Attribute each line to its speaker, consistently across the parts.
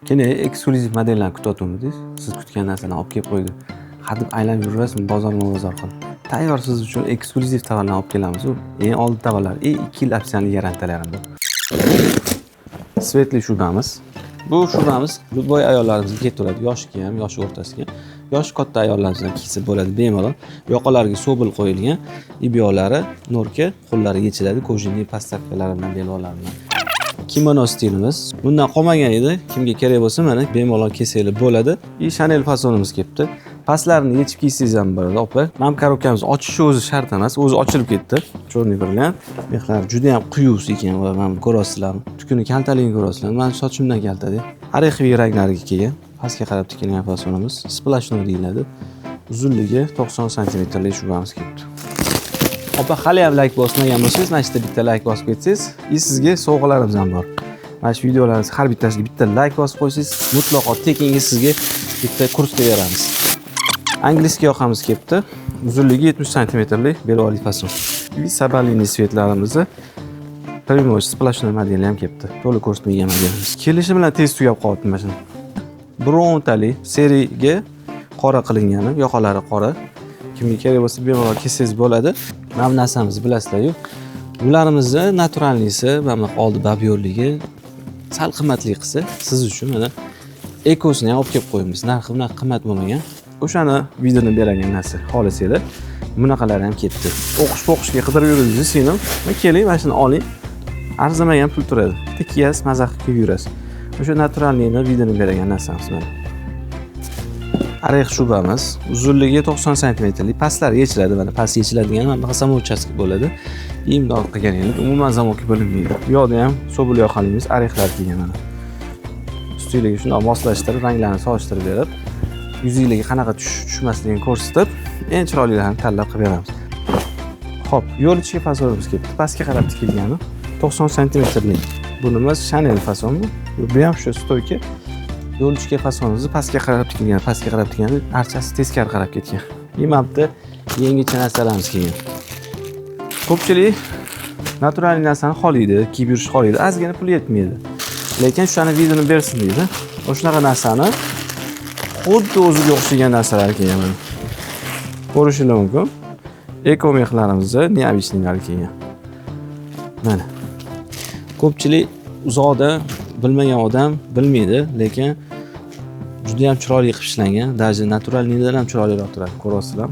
Speaker 1: Keyin eksklyuziv modellarni kutyapmiz. Siz kutgan narsalarni olib kelib qo'ydi. Hadeb aylanib yurasiz, bozor qilib. Tayyor siz uchun eksklyuziv tovarlarni olib kelamiz. Eng oldi tovarlar, 2 yil opsional garantiyalarim bor. Svetli shubamiz. Bu shubamiz любой ayollarimizga ketaveradi. Yoshga ham, yoshi o'rtasiga. Yosh katta ayollarimiz ham kiysa bo'ladi bemalol. Yoqalariga sobil qo'yilgan, ibyolari norka, qo'llari yechiladi, kojinli pastavkalaridan belbog'laridan. Kimono stilimiz. Bundan qolmagan edi. Kimga kerak bo'lsa, mana bemalol kesanglar bo'ladi. Chanel fasonimiz kelibdi. Pastlarini yechib kiysangiz ham bo'ladi, opa. Mana korobkamiz ochishi o'zi shart emas, o'zi ochilib ketdi. Chorniy brilliant. Mehlar juda ham quyuq ekan va mana ko'rasizlarmi? Tukuni kaltaligini ko'rasizlarmi? Mana sochimdan kaltadi. Arexiy ranglariga kelgan. Pastga qarab tikilgan fasonimiz. Splashno deyiladi. Uzunligi 90 sm shubamiz kelibdi. Opa, hali ham like bosmagan bo'lsangiz, mana shu bitta like bosib ketsangiz, sizga sovg'alarimiz ham bor. Mana shu videolarimiz har bittasiga bitta like bosib qo'ysangiz, mutlaqo tekinga sizga bitta kursga beramiz. Angliskiy yoqamiz kelibdi. Uzunligi 70 sm belvoli fason. Sabalini svetlarimizni Primož splashno modeli ham kelibdi. To'liq ko'rsatmagan modelimiz. Kelishi bilan tez tugab qoldi mana shuni. Brontali seriyaga qora qilingani, yoqalari qora. Kimga kerak bo'lsa bemalol kessangiz bo'ladi. Mana bu narsamizni bilasizlar-ku. Bularimizni naturalnisi, mana oldi babyorligi sal qimmatli qilsa, siz uchun mana ekosini ham olib kelib qo'yamiz. Narxi bunaqa qimmat bo'lmagan. O'shani videoni beragan narsa xohlasanglar, bunaqalar ham ketdi. O'qishga qidirib yuribsiz, singlim. Keling, mana shuni oling. Arzamagan pul turadi. Tikyas, mazaq qilib yurasiz. O'sha naturalniyni videoni beragan narsamiz mana. Arex shubamiz. Uzunligi 90 sm. Pastlari yechiladi, mana past yechiladigan mana samochastka bo'ladi. Imdod qilganingiz umuman zamoki bo'linmaydi. Bu yoqda ham sobil yoqalimiz arexlar kelgan mana. Ustiga shunday moslashtirib, ranglarni solishtirib berib, yuzingizdagi qanaqa tushmasligini ko'rsatib, eng chiroylilarini tanlab qilib beramiz. Xo'p, yo'l ichiga fasonimiz kelibdi. Pastga qarab tikilgani 90 sm. Bunimiz Chanel fasonmi? Bu ham shu stoyka. Yo'l ichiga fasonimizni pastga qarab tikilgan, archasi teskari qarab ketgan. Imabda yangicha narsalarimiz kelgan. Ko'pchilik natural narsani xohlaydi, kiyib yurish xohlaydi. Ozgina pul yetmaydi. Lekin shuni videoni bersin deydi. O'shunaqa narsani xuddi o'ziga o'xshagan narsalar kelgan. Ko'rishingiz mumkin. Eko mexlarimizni neobichnilari kelgan. Mana. Ko'pchilik uzoqda bilmagan odam bilmaydi, lekin juda ham chiroyli qilib ishlangan. Даже naturalnidan ham chiroyliroq turadi, ko'rasizlar.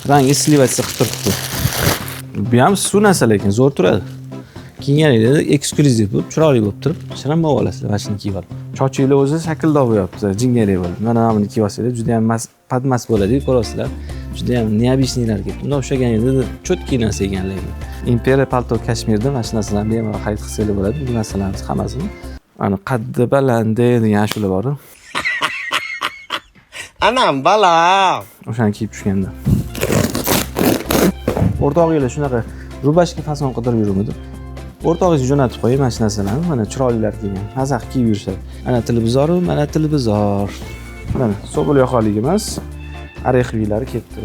Speaker 1: Rangi slivatsiya qilib turibdi. Bu ham suv narsa, lekin zo'r turadi. Kiyganingizda eksklyuziv bo'lib, chiroyli bo'lib turib, shirin bo'lib olasizlar, mana shuni kiyib olib. Sochinglar o'zi shakldor bo'lyapti, jingari bo'lib. Mana buni kiyib olsanglar juda ham padmas bo'ladi, ko'rasizlar. Juda ham neobichniylar kelib. Bunda o'xshaganingizda cho'tki narsa ekan lekin. Imperial palto kashmirda mana shu narsalarni bemalol xarid qilsanglar bo'ladi. Bu narsalarimiz hammasini. Ana qaddi balandi degan shular bor.
Speaker 2: Anam balam.
Speaker 1: O'shani kiyib tushganda. O'rtog'inglar shunaqa rubashka fason qidirib yurmadi. O'rtog'ingizga jo'natib qo'ying mana shu narsalarni. Mana chiroylilar kelgan. Mazaq kiyib yurishadi. Ana televizor, mana televizor. Mana sobil yoqaligimiz. Arexiylari ketdi.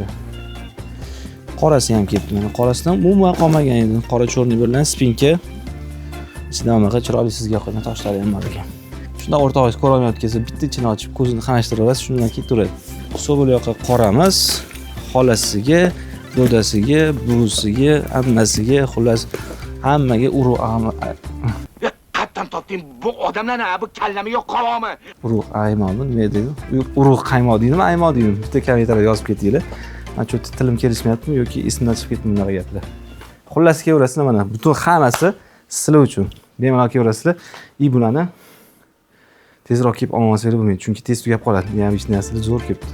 Speaker 1: Qorasi ham ketdi. Mana qorasidan umuman qolmagan edi. Qora chorniy bilan spinka. Ichida mana chiroyli sizga yoqadigan toshlari ham bor ekan. Shunda o'rtog'ingiz ko'rolmayotgansa bitta ichini ochib ko'zini qamashtirib olasiz, shundan keyin turadi. Sobil yoqa qoramiz, xolasiga, dodasiga, buvisiga, ammasiga, xullas hammaga urug'
Speaker 2: Qattan topding bu odamlarni, bu kallami yo'q qavomi?
Speaker 1: Urug' aymoqmi, nima deydi? Urug' qaymoq deydimi, aymoq deydimi? Bitta kommentariyga yozib ketinglar. Men cho'tta tilim kelishmayaptimi yoki esimdan chiqib ketdimi bunaqa gaplar. Xullas kelaverasizlar mana, butun hammasi sizlar uchun. Bemalol kelaverasizlar. Bularni tezroq kelib olmasanglar bo'lmaydi, chunki tez tugab qoladi. Yana hech narsalar zo'r kelibdi.